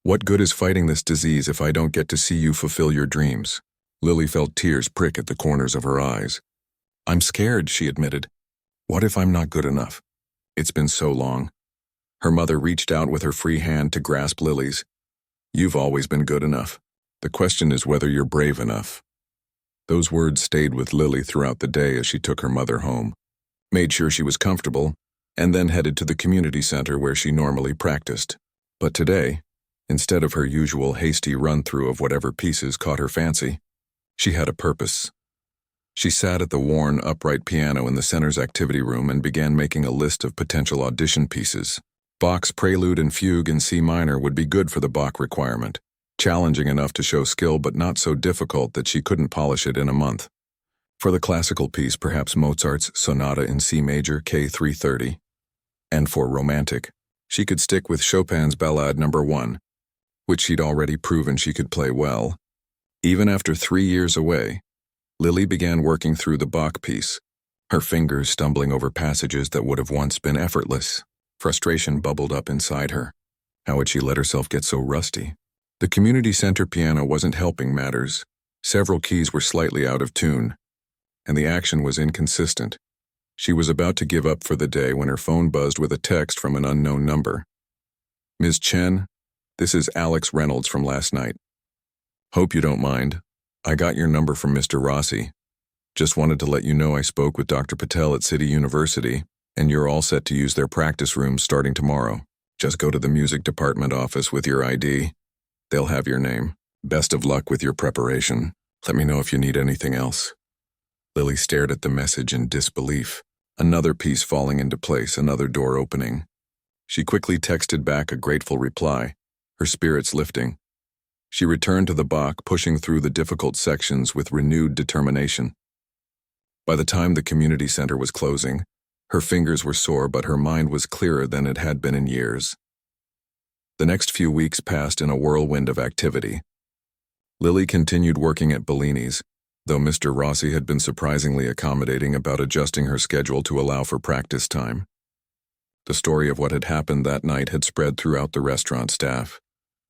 what good is fighting this disease if I don't get to see you fulfill your dreams? Lily felt tears prick at the corners of her eyes. I'm scared, she admitted. What if I'm not good enough? It's been so long. Her mother reached out with her free hand to grasp Lily's. You've always been good enough. The question is whether you're brave enough. Those words stayed with Lily throughout the day as she took her mother home, made sure she was comfortable, and then headed to the community center where she normally practiced. But today, instead of her usual hasty run-through of whatever pieces caught her fancy, she had a purpose. She sat at the worn, upright piano in the center's activity room and began making a list of potential audition pieces. Bach's Prelude and Fugue in C minor would be good for the Bach requirement, challenging enough to show skill but not so difficult that she couldn't polish it in a month. For the classical piece, perhaps Mozart's Sonata in C major, K330. And for romantic, she could stick with Chopin's Ballade No. 1, which she'd already proven she could play well. Even after 3 years away, Lily began working through the Bach piece, her fingers stumbling over passages that would have once been effortless. Frustration bubbled up inside her. How had she let herself get so rusty? The community center piano wasn't helping matters. Several keys were slightly out of tune, and the action was inconsistent. She was about to give up for the day when her phone buzzed with a text from an unknown number. Ms. Chen, this is Alex Reynolds from last night. Hope you don't mind. I got your number from Mr. Rossi. Just wanted to let you know I spoke with Dr. Patel at City University, and you're all set to use their practice rooms starting tomorrow. Just go to the music department office with your ID. They'll have your name. Best of luck with your preparation. Let me know if you need anything else. Lily stared at the message in disbelief. Another piece falling into place, another door opening. She quickly texted back a grateful reply, her spirits lifting. She returned to the Bach, pushing through the difficult sections with renewed determination. By the time the community center was closing, her fingers were sore, but her mind was clearer than it had been in years. The next few weeks passed in a whirlwind of activity. Lily continued working at Bellini's, though Mr. Rossi had been surprisingly accommodating about adjusting her schedule to allow for practice time. The story of what had happened that night had spread throughout the restaurant staff,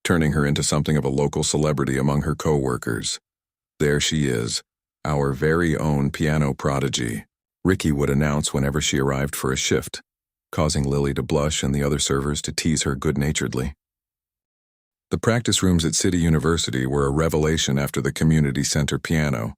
turning her into something of a local celebrity among her co-workers. There she is, our very own piano prodigy, Ricky would announce whenever she arrived for a shift, causing Lily to blush and the other servers to tease her good-naturedly. The practice rooms at City University were a revelation after the community center piano.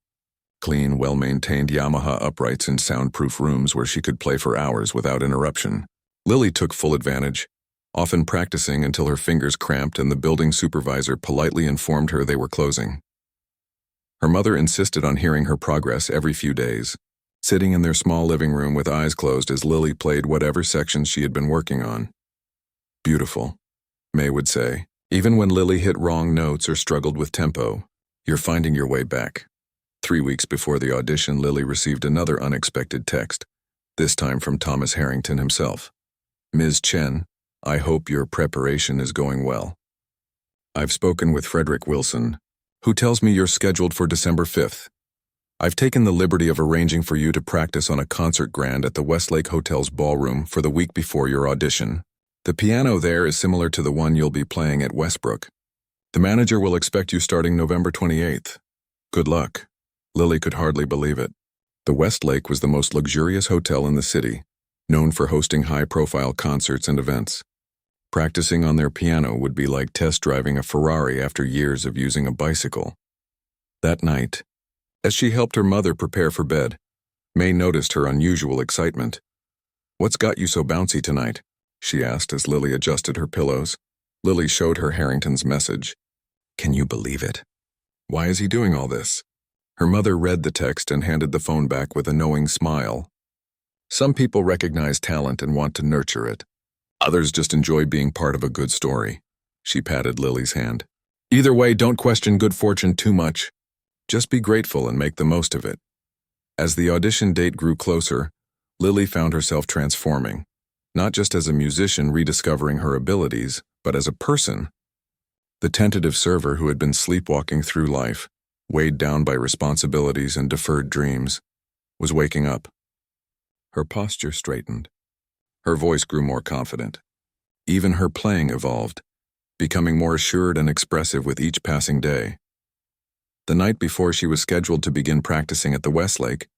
Clean, well-maintained Yamaha uprights in soundproof rooms where she could play for hours without interruption. Lily took full advantage, often practicing until her fingers cramped and the building supervisor politely informed her they were closing. Her mother insisted on hearing her progress every few days, sitting in their small living room with eyes closed as Lily played whatever sections she had been working on. Beautiful, May would say. Even when Lily hit wrong notes or struggled with tempo, you're finding your way back. 3 weeks before the audition, Lily received another unexpected text, this time from Thomas Harrington himself. Ms. Chen, I hope your preparation is going well. I've spoken with Frederick Wilson, who tells me you're scheduled for December 5th. I've taken the liberty of arranging for you to practice on a concert grand at the Westlake Hotel's ballroom for the week before your audition. The piano there is similar to the one you'll be playing at Westbrook. The manager will expect you starting November 28th. Good luck. Lily could hardly believe it. The Westlake was the most luxurious hotel in the city, known for hosting high-profile concerts and events. Practicing on their piano would be like test driving a Ferrari after years of using a bicycle. That night, as she helped her mother prepare for bed, May noticed her unusual excitement. "What's got you so bouncy tonight?" she asked as Lily adjusted her pillows. Lily showed her Harrington's message. "Can you believe it? Why is he doing all this?" Her mother read the text and handed the phone back with a knowing smile. Some people recognize talent and want to nurture it. Others just enjoy being part of a good story. She patted Lily's hand. Either way, don't question good fortune too much. Just be grateful and make the most of it. As the audition date grew closer, Lily found herself transforming, not just as a musician rediscovering her abilities, but as a person. The tentative server who had been sleepwalking through life, weighed down by responsibilities and deferred dreams, was waking up. Her posture straightened. Her voice grew more confident. Even her playing evolved, becoming more assured and expressive with each passing day. The night before she was scheduled to begin practicing at the Westlake,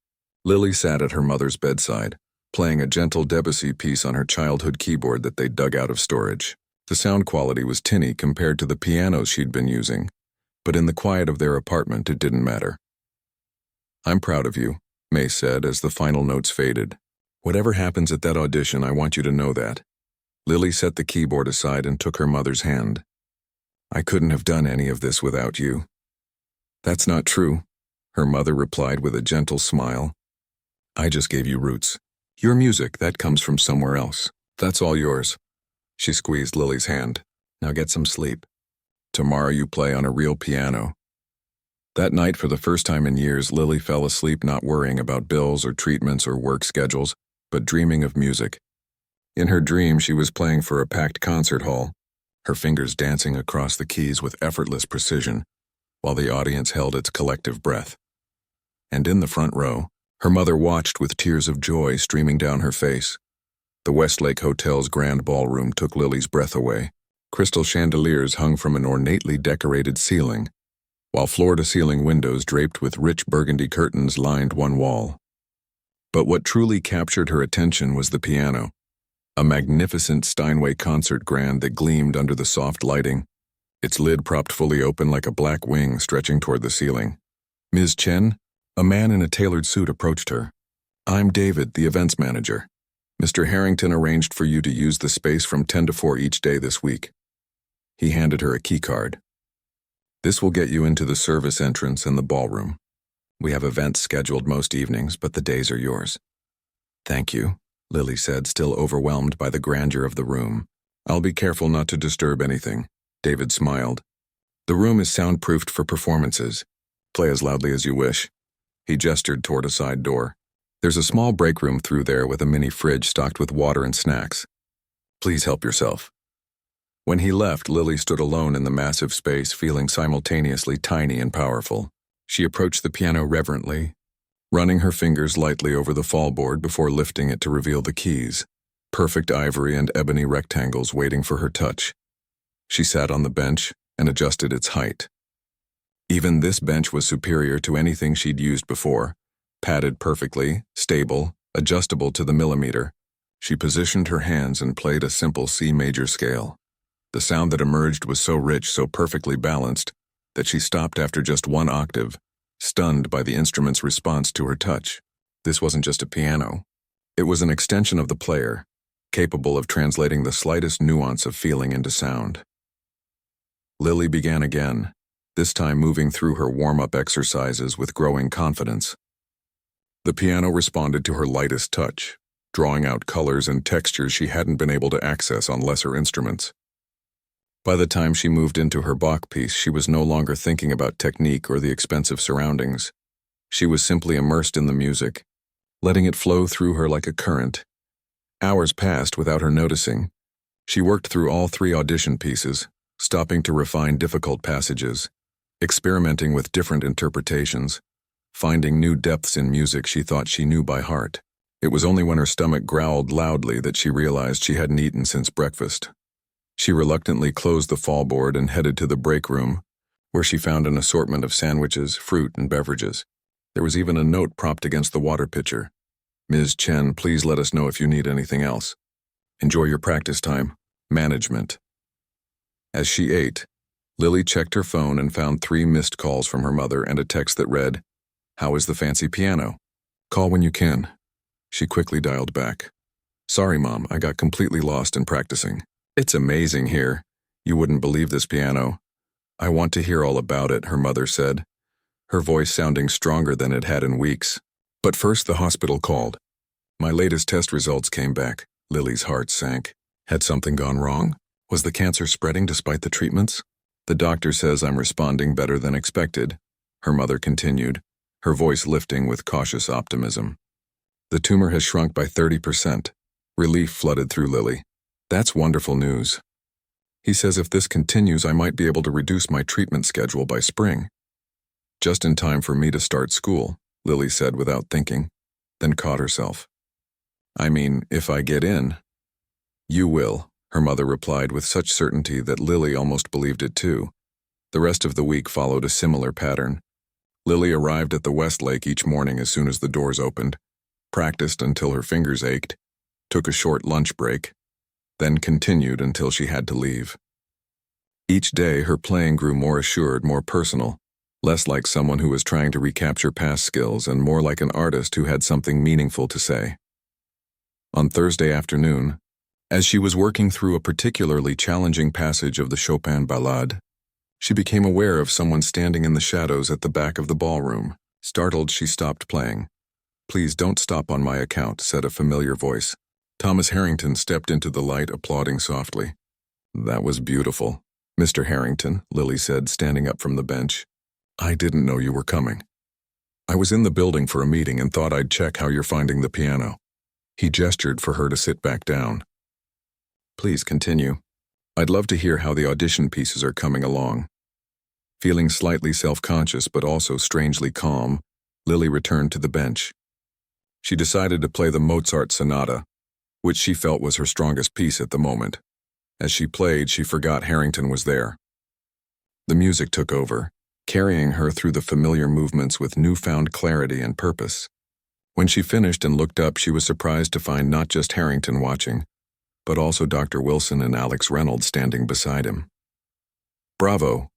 Lily sat at her mother's bedside, playing a gentle Debussy piece on her childhood keyboard that they dug out of storage. The sound quality was tinny compared to the pianos she'd been using, but in the quiet of their apartment it didn't matter. "I'm proud of you," May said as the final notes faded. "Whatever happens at that audition, I want you to know that." Lily set the keyboard aside and took her mother's hand. "I couldn't have done any of this without you." "That's not true," her mother replied with a gentle smile. "I just gave you roots. Your music, that comes from somewhere else. That's all yours." She squeezed Lily's hand. "Now get some sleep. Tomorrow you play on a real piano." That night, for the first time in years, Lily fell asleep not worrying about bills or treatments or work schedules, but dreaming of music. In her dream, she was playing for a packed concert hall, her fingers dancing across the keys with effortless precision, while the audience held its collective breath. And in the front row, her mother watched with tears of joy streaming down her face. The Westlake Hotel's grand ballroom took Lily's breath away. Crystal chandeliers hung from an ornately decorated ceiling, while floor-to-ceiling windows draped with rich burgundy curtains lined one wall. But what truly captured her attention was the piano, a magnificent Steinway concert grand that gleamed under the soft lighting, its lid propped fully open like a black wing stretching toward the ceiling. "Ms. Chen?" A man in a tailored suit approached her. "I'm David, the events manager. Mr. Harrington arranged for you to use the space from 10 to 4 each day this week." He handed her a key card. "This will get you into the service entrance and the ballroom. We have events scheduled most evenings, but the days are yours." "Thank you," Lily said, still overwhelmed by the grandeur of the room. "I'll be careful not to disturb anything." David smiled. "The room is soundproofed for performances. Play as loudly as you wish." He gestured toward a side door. "There's a small break room through there with a mini fridge stocked with water and snacks. Please help yourself." When he left, Lily stood alone in the massive space, feeling simultaneously tiny and powerful. She approached the piano reverently, running her fingers lightly over the fallboard before lifting it to reveal the keys, perfect ivory and ebony rectangles waiting for her touch. She sat on the bench and adjusted its height. Even this bench was superior to anything she'd used before, padded perfectly, stable, adjustable to the millimeter. She positioned her hands and played a simple C major scale. The sound that emerged was so rich, so perfectly balanced, that she stopped after just one octave, stunned by the instrument's response to her touch. This wasn't just a piano. It was an extension of the player, capable of translating the slightest nuance of feeling into sound. Lily began again, this time moving through her warm-up exercises with growing confidence. The piano responded to her lightest touch, drawing out colors and textures she hadn't been able to access on lesser instruments. By the time she moved into her Bach piece, she was no longer thinking about technique or the expensive surroundings. She was simply immersed in the music, letting it flow through her like a current. Hours passed without her noticing. She worked through all 3 audition pieces, stopping to refine difficult passages, experimenting with different interpretations, finding new depths in music she thought she knew by heart. It was only when her stomach growled loudly that she realized she hadn't eaten since breakfast. She reluctantly closed the fallboard and headed to the break room, where she found an assortment of sandwiches, fruit, and beverages. There was even a note propped against the water pitcher. "Ms. Chen, please let us know if you need anything else. Enjoy your practice time. Management." As she ate, Lily checked her phone and found 3 missed calls from her mother and a text that read, "How is the fancy piano? Call when you can." She quickly dialed back. "Sorry, Mom, I got completely lost in practicing. It's amazing here. You wouldn't believe this piano. I want to hear all about it," her mother said, her voice sounding stronger than it had in weeks. "But first the hospital called. My latest test results came back." Lily's heart sank. Had something gone wrong? Was the cancer spreading despite the treatments? "The doctor says I'm responding better than expected," her mother continued, her voice lifting with cautious optimism. "The tumor has shrunk by 30%. Relief flooded through Lily. "That's wonderful news. He says if this continues, I might be able to reduce my treatment schedule by spring." "Just in time for me to start school," Lily said without thinking, then caught herself. "I mean, if I get in." "You will," her mother replied with such certainty that Lily almost believed it too. The rest of the week followed a similar pattern. Lily arrived at the Westlake each morning as soon as the doors opened, practiced until her fingers ached, took a short lunch break, then continued until she had to leave. Each day, her playing grew more assured, more personal, less like someone who was trying to recapture past skills and more like an artist who had something meaningful to say. On Thursday afternoon, as she was working through a particularly challenging passage of the Chopin Ballade, she became aware of someone standing in the shadows at the back of the ballroom. Startled, she stopped playing. "Please don't stop on my account," said a familiar voice. Thomas Harrington stepped into the light, applauding softly. "That was beautiful, Mr. Harrington," Lily said, standing up from the bench. "I didn't know you were coming. I was in the building for a meeting and thought I'd check how you're finding the piano." He gestured for her to sit back down. "Please continue. I'd love to hear how the audition pieces are coming along." Feeling slightly self-conscious but also strangely calm, Lily returned to the bench. She decided to play the Mozart Sonata, which she felt was her strongest piece at the moment. As she played, she forgot Harrington was there. The music took over, carrying her through the familiar movements with newfound clarity and purpose. When she finished and looked up, she was surprised to find not just Harrington watching, but also Dr. Wilson and Alex Reynolds standing beside him. "Bravo,"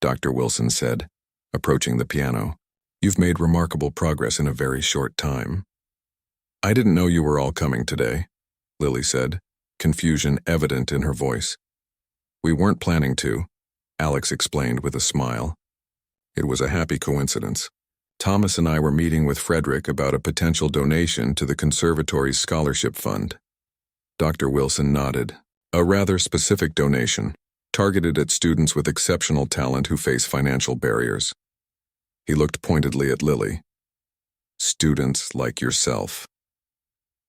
Dr. Wilson said, approaching the piano. "You've made remarkable progress in a very short time." "I didn't know you were all coming today," Lily said, confusion evident in her voice. "We weren't planning to," Alex explained with a smile. "It was a happy coincidence. Thomas and I were meeting with Frederick about a potential donation to the conservatory's scholarship fund." Dr. Wilson nodded. "A rather specific donation, targeted at students with exceptional talent who face financial barriers." He looked pointedly at Lily. "Students like yourself."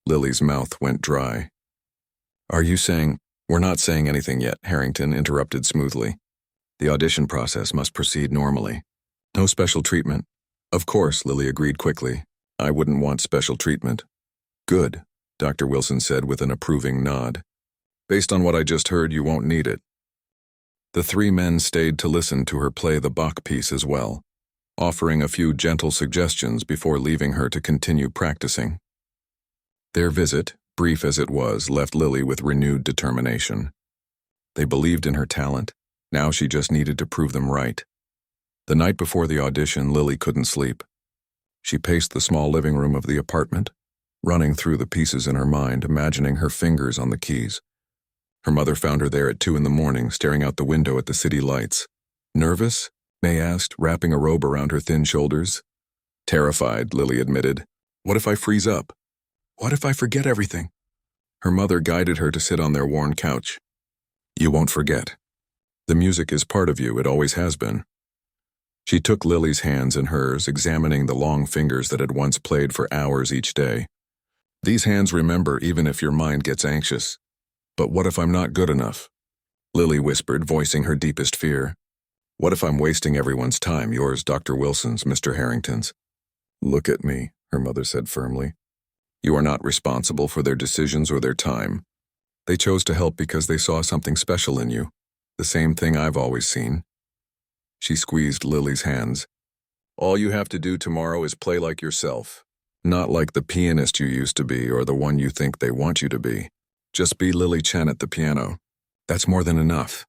Lily's mouth went dry. "Are you saying—" "We're not saying anything yet," Harrington interrupted smoothly. "The audition process must proceed normally. No special treatment." "Of course," Lily agreed quickly. "I wouldn't want special treatment." "Good," Dr. Wilson said with an approving nod. "Based on what I just heard, you won't need it." The 3 men stayed to listen to her play the Bach piece as well, offering a few gentle suggestions before leaving her to continue practicing. Their visit, brief as it was, left Lily with renewed determination. They believed in her talent. Now she just needed to prove them right. The night before the audition, Lily couldn't sleep. She paced the small living room of the apartment, running through the pieces in her mind, imagining her fingers on the keys. Her mother found her there at 2 a.m, staring out the window at the city lights. Nervous? May asked, wrapping a robe around her thin shoulders. Terrified, Lily admitted. What if I freeze up? What if I forget everything? Her mother guided her to sit on their worn couch. You won't forget. The music is part of you, it always has been. She took Lily's hands in hers, examining the long fingers that had once played for hours each day. These hands remember even if your mind gets anxious. But what if I'm not good enough? Lily whispered, voicing her deepest fear. What if I'm wasting everyone's time, yours, Dr. Wilson's, Mr. Harrington's? Look at me, her mother said firmly. You are not responsible for their decisions or their time. They chose to help because they saw something special in you, the same thing I've always seen. She squeezed Lily's hands. All you have to do tomorrow is play like yourself, not like the pianist you used to be or the one you think they want you to be. Just be Lily Chen at the piano. That's more than enough.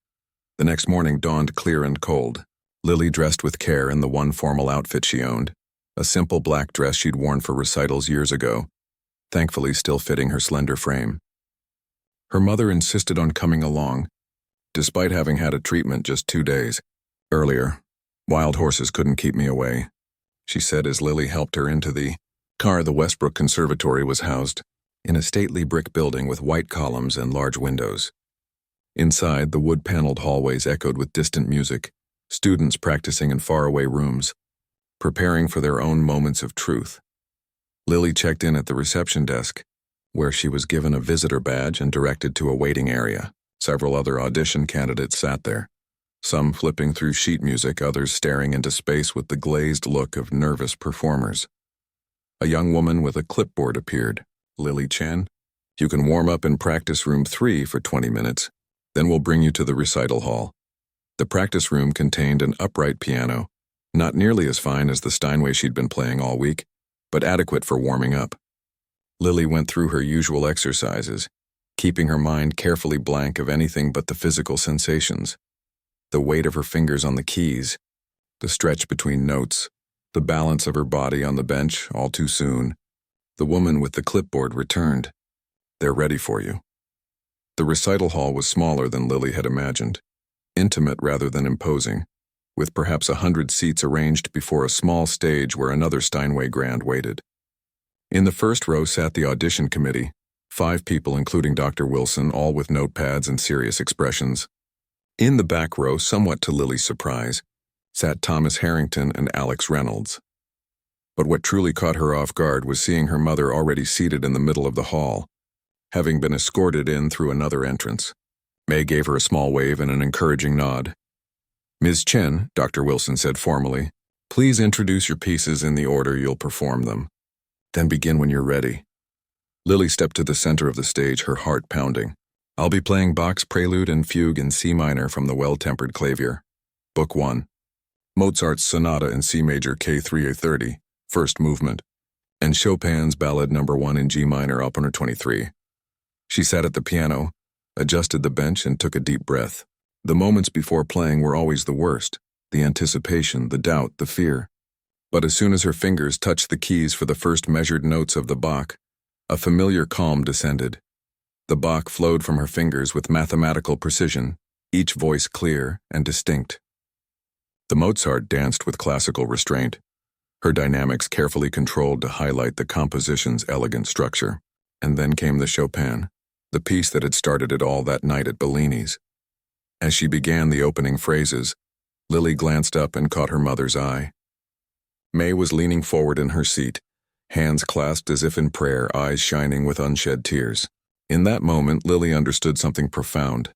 The next morning dawned clear and cold. Lily dressed with care in the one formal outfit she owned, a simple black dress she'd worn for recitals years ago, thankfully still fitting her slender frame. Her mother insisted on coming along, despite having had a treatment just 2 days earlier. Wild horses couldn't keep me away, she said as Lily helped her into the car. The Westbrook Conservatory was housed in a stately brick building with white columns and large windows. Inside, the wood-paneled hallways echoed with distant music, students practicing in faraway rooms, preparing for their own moments of truth. Lily checked in at the reception desk, where she was given a visitor badge and directed to a waiting area. Several other audition candidates sat there, some flipping through sheet music, others staring into space with the glazed look of nervous performers. A young woman with a clipboard appeared. Lily Chen, you can warm up in practice room 3 for 20 minutes, then we'll bring you to the recital hall. The practice room contained an upright piano, not nearly as fine as the Steinway she'd been playing all week, but adequate for warming up. Lily went through her usual exercises, keeping her mind carefully blank of anything but the physical sensations. The weight of her fingers on the keys, the stretch between notes, the balance of her body on the bench all too soon. The woman with the clipboard returned. They're ready for you. The recital hall was smaller than Lily had imagined, intimate rather than imposing, with perhaps 100 seats arranged before a small stage where another Steinway grand waited. In the first row sat the audition committee, 5 people including Dr. Wilson, all with notepads and serious expressions. In the back row, somewhat to Lily's surprise, sat Thomas Harrington and Alex Reynolds. But what truly caught her off guard was seeing her mother already seated in the middle of the hall, having been escorted in through another entrance. May gave her a small wave and an encouraging nod. Ms. Chen, Dr. Wilson said formally, please introduce your pieces in the order you'll perform them. Then begin when you're ready. Lily stepped to the center of the stage, her heart pounding. I'll be playing Bach's Prelude and Fugue in C minor from the Well-Tempered Clavier. Book 1. Mozart's Sonata in C major K3A30, first movement, and Chopin's Ballad No. 1 in G minor, Op. 23. She sat at the piano, adjusted the bench, and took a deep breath. The moments before playing were always the worst, the anticipation, the doubt, the fear. But as soon as her fingers touched the keys for the first measured notes of the Bach, a familiar calm descended. The Bach flowed from her fingers with mathematical precision, each voice clear and distinct. The Mozart danced with classical restraint, her dynamics carefully controlled to highlight the composition's elegant structure. And then came the Chopin, the piece that had started it all that night at Bellini's. As she began the opening phrases, Lily glanced up and caught her mother's eye. May was leaning forward in her seat, hands clasped as if in prayer, eyes shining with unshed tears. In that moment, Lily understood something profound.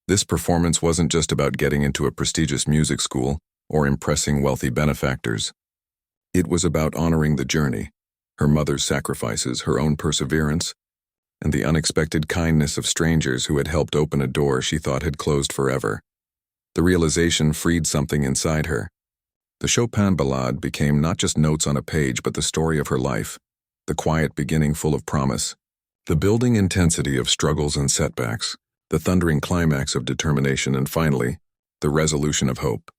This performance wasn't just about getting into a prestigious music school or impressing wealthy benefactors. It was about honoring the journey, her mother's sacrifices, her own perseverance, and the unexpected kindness of strangers who had helped open a door she thought had closed forever. The realization freed something inside her. The Chopin Ballade became not just notes on a page but the story of her life, the quiet beginning full of promise, the building intensity of struggles and setbacks, the thundering climax of determination, and finally, the resolution of hope.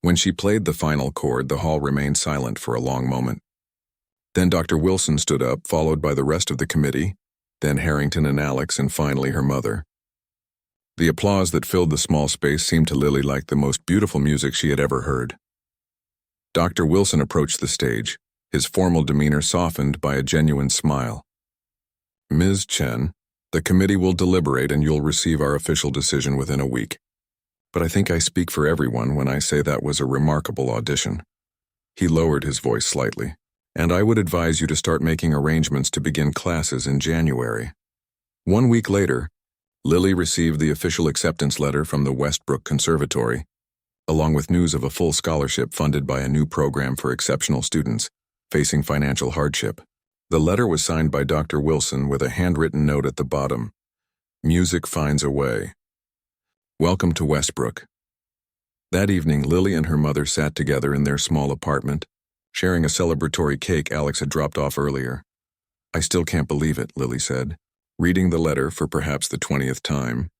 When she played the final chord, the hall remained silent for a long moment. Then Dr. Wilson stood up, followed by the rest of the committee, then Harrington and Alex, and finally her mother. The applause that filled the small space seemed to Lily like the most beautiful music she had ever heard. Dr. Wilson approached the stage, his formal demeanor softened by a genuine smile. "Ms. Chen, the committee will deliberate and you'll receive our official decision within a week. But I think I speak for everyone when I say that was a remarkable audition." He lowered his voice slightly. "And I would advise you to start making arrangements to begin classes in January." 1 week later, Lily received the official acceptance letter from the Westbrook Conservatory, along with news of a full scholarship funded by a new program for exceptional students facing financial hardship. The letter was signed by Dr. Wilson with a handwritten note at the bottom: "Music finds a way. Welcome to Westbrook." That evening, Lily and her mother sat together in their small apartment, sharing a celebratory cake Alex had dropped off earlier. "I still can't believe it," Lily said, reading the letter for perhaps the 20th time.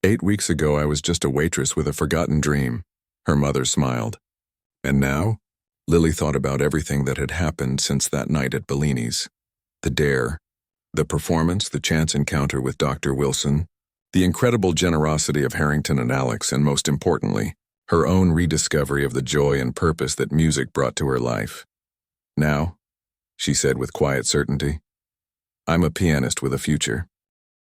"8 weeks ago I was just a waitress with a forgotten dream." Her mother smiled. And now, Lily thought about everything that had happened since that night at Bellini's. The dare, the performance, the chance encounter with Dr. Wilson, the incredible generosity of Harrington and Alex, and most importantly, her own rediscovery of the joy and purpose that music brought to her life. "Now," she said with quiet certainty, "I'm a pianist with a future."